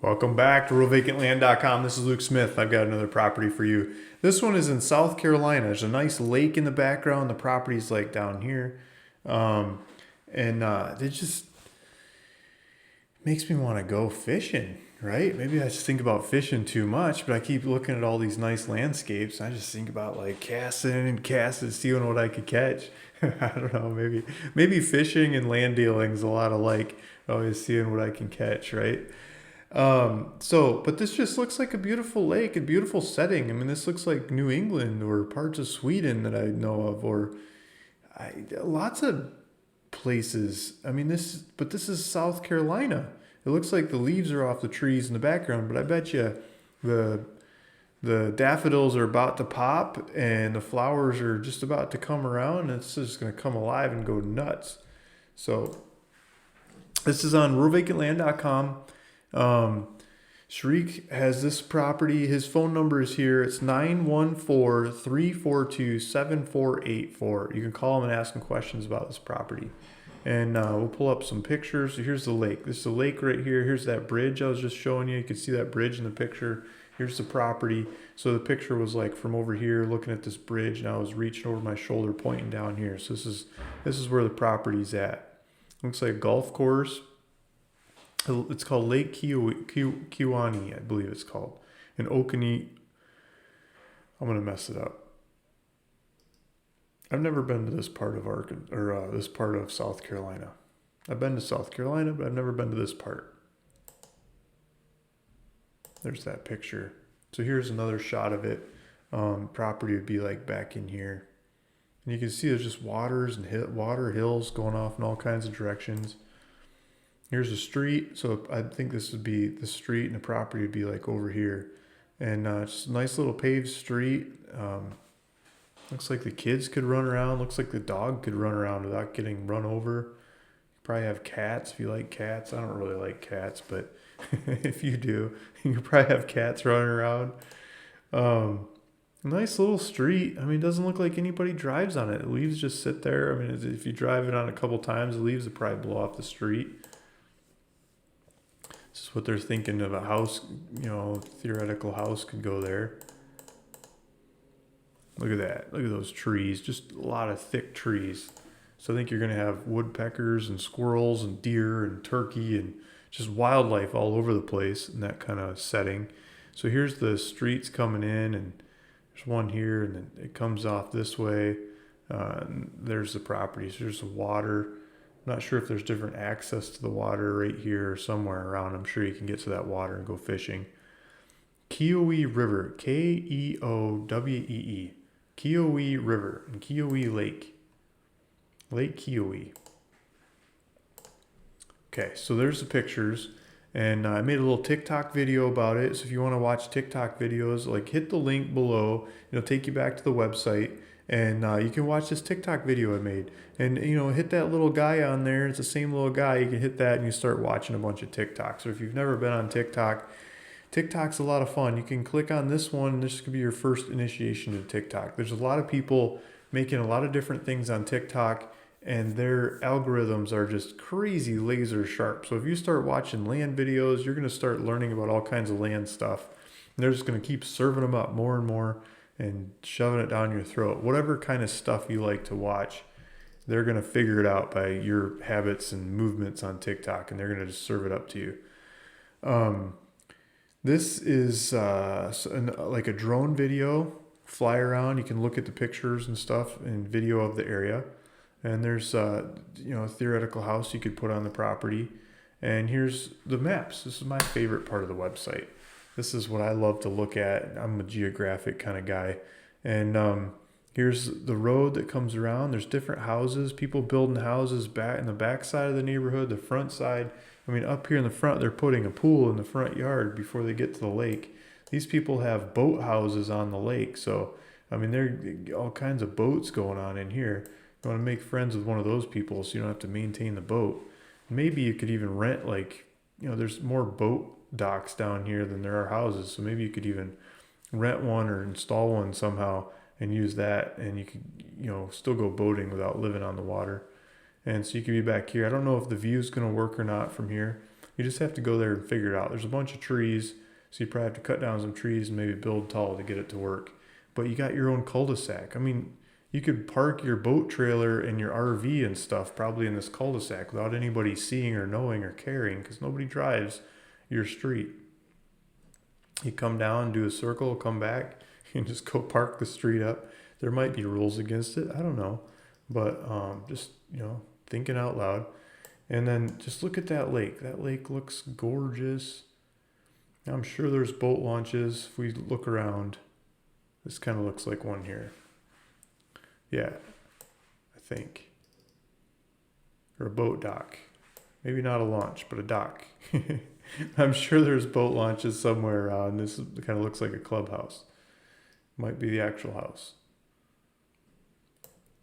Welcome back to RealVacantLand.com. This is Luke Smith. I've got another property for you. This one is in South Carolina. There's a nice lake in the background. The property's like down here. Um, and it just makes me want to go fishing, right? Maybe I just think about fishing too much, but I keep looking at all these nice landscapes. I just think about like casting, seeing what I could catch. I don't know, maybe fishing and land dealing is a lot alike. Always seeing what I can catch, right? But this just looks like a beautiful lake, a beautiful setting. I mean, this looks like New England or parts of Sweden that I know of, or lots of places. I mean, this is South Carolina. It looks like the leaves are off the trees in the background, but I bet you the the daffodils are about to pop and the flowers are just about to come around. And it's just going to come alive and go nuts. So this is on RuralVacantLand.com. Sharik has this property. His phone number is here. It's 914-342-7484. You can call him and ask him questions about this property. And we'll pull up some pictures. Here's the lake. This is the lake right here. Here's that bridge I was just showing you. You can see that bridge in the picture. Here's the property. So the picture was like from over here looking at this bridge, and I was reaching over my shoulder pointing down here. So this is where the property's at. Looks like a golf course. It's called Lake Keowee, I believe it's called. In Oconee. I'm gonna mess it up. I've never been to this part of this part of South Carolina. I've been to South Carolina, but I've never been to this part. There's that picture. So here's another shot of it. Property would be like back in here, and you can see there's just waters and water hills going off in all kinds of directions. Here's a street. So I think this would be the street, and the property would be like over here. And just a nice little paved street. Looks like the kids could run around. Looks like the dog could run around without getting run over. You probably have cats if you like cats. I don't really like cats, but if you do, you probably have cats running around. Nice little street. I mean, it doesn't look like anybody drives on it. The leaves just sit there. I mean, if you drive it on a couple times, the leaves would probably blow off the street. This is what they're thinking of a house, theoretical house could go there. Look at that. Look at those trees. Just a lot of thick trees. So I think you're going to have woodpeckers and squirrels and deer and turkey and just wildlife all over the place in that kind of setting. So here's the streets coming in, and there's one here, and then it comes off this way. And there's the properties. There's the water. I'm not sure if there's different access to the water right here or somewhere around. I'm sure you can get to that water and go fishing. Keowee River, Keowee. Keowee River and Keowee Lake. Lake Keowee. Okay, so there's the pictures. And I made a little TikTok video about it. So if you want to watch TikTok videos, like hit the link below. It'll take you back to the website. And you can watch this TikTok video I made. And, hit that little guy on there. It's the same little guy. You can hit that and you start watching a bunch of TikToks. So if you've never been on TikTok, TikTok's a lot of fun. You can click on this one. This could be your first initiation to TikTok. There's a lot of people making a lot of different things on TikTok, and their algorithms are just crazy laser sharp. So if you start watching land videos, you're going to start learning about all kinds of land stuff. And they're just going to keep serving them up more and more and shoving it down your throat. Whatever kind of stuff you like to watch, they're going to figure it out by your habits and movements on TikTok, and they're going to just serve it up to you. This is like a drone video, fly around. You can look at the pictures and stuff and video of the area. And there's a theoretical house you could put on the property. And here's the maps. This is my favorite part of the website. This is what I love to look at. I'm a geographic kind of guy. And here's the road that comes around. There's different houses, people building houses back in the back side of the neighborhood, the front side. I mean, up here in the front, they're putting a pool in the front yard before they get to the lake. These people have boat houses on the lake. So, I mean, there are all kinds of boats going on in here. You want to make friends with one of those people so you don't have to maintain the boat. Maybe you could even rent, there's more boat docks down here than there are houses. So maybe you could even rent one or install one somehow and use that. And you could, still go boating without living on the water. And so you could be back here. I don't know if the view is going to work or not from here. You just have to go there and figure it out. There's a bunch of trees, so you probably have to cut down some trees and maybe build tall to get it to work. But you got your own cul-de-sac. I mean, you could park your boat trailer and your RV and stuff probably in this cul-de-sac without anybody seeing or knowing or caring, because nobody drives your street. You come down, do a circle, come back, and just go park the street up. There might be rules against it. I don't know. But just, thinking out loud. And then just look at that lake. That lake looks gorgeous. I'm sure there's boat launches. If we look around, this kind of looks like one here. Yeah, I think. Or a boat dock. Maybe not a launch, but a dock. I'm sure there's boat launches somewhere around. This kind of looks like a clubhouse. Might be the actual house.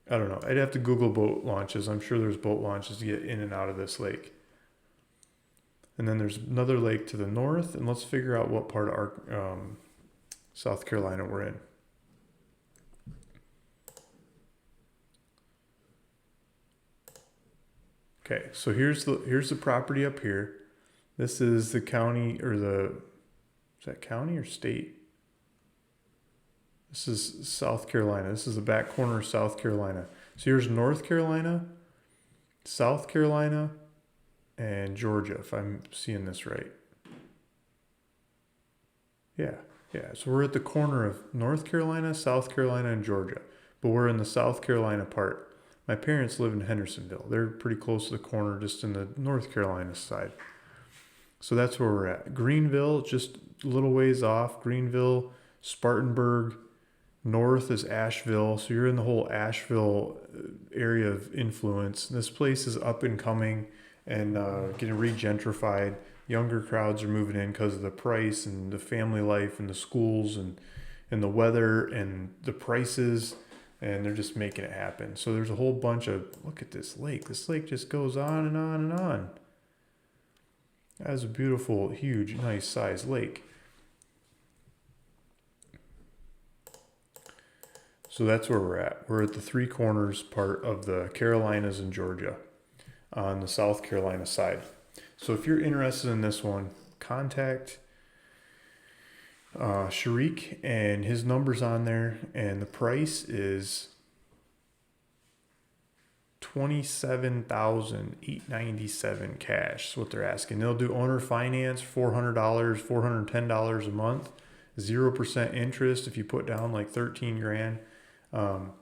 I don't know. I'd have to Google boat launches. I'm sure there's boat launches to get in and out of this lake. And then there's another lake to the north. And let's figure out what part of our South Carolina we're in. Okay, so here's the property up here. This is the county, or is that county or state? This is South Carolina. This is the back corner of South Carolina. So here's North Carolina, South Carolina, and Georgia, if I'm seeing this right. Yeah. So we're at the corner of North Carolina, South Carolina, and Georgia. But we're in the South Carolina part. My parents live in Hendersonville. They're pretty close to the corner, just in the North Carolina side. So that's where we're at. Greenville, just a little ways off. Greenville, Spartanburg. North is Asheville. So you're in the whole Asheville area of influence. This place is up and coming and getting re-gentrified. Younger crowds are moving in because of the price and the family life and the schools and the weather and the prices. And they're just making it happen. So there's a whole bunch of, look at this lake. This lake just goes on and on and on. That's a beautiful, huge, nice sized lake. So that's where we're at. We're at the Three Corners part of the Carolinas and Georgia on the South Carolina side. So if you're interested in this one, contact Sharik, and his number's on there, and the price is $27,897 cash. That's what they're asking. They'll do owner finance, $400, $410 a month, 0% interest if you put down like 13 grand. So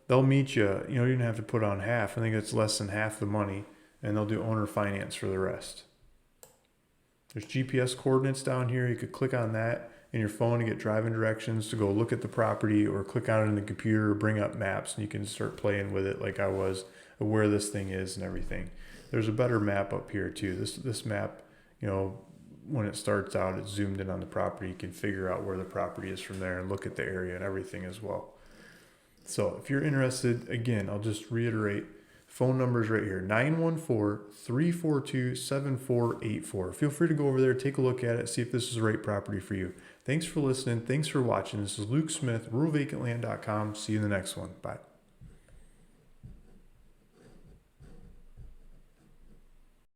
they'll meet you. You don't have to put on half. I think it's less than half the money, and they'll do owner finance for the rest. There's GPS coordinates down here. You could click on that in your phone to get driving directions to go look at the property, or click on it in the computer or bring up maps, and you can start playing with it like I was, of where this thing is and everything. There's a better map up here too. This map, when it starts out, it's zoomed in on the property. You can figure out where the property is from there and look at the area and everything as well. So if you're interested, again, I'll just reiterate, phone number's right here, 914-342-7484. Feel free to go over there, take a look at it, see if this is the right property for you. Thanks for listening. Thanks for watching. This is Luke Smith, ruralvacantland.com. See you in the next one. Bye.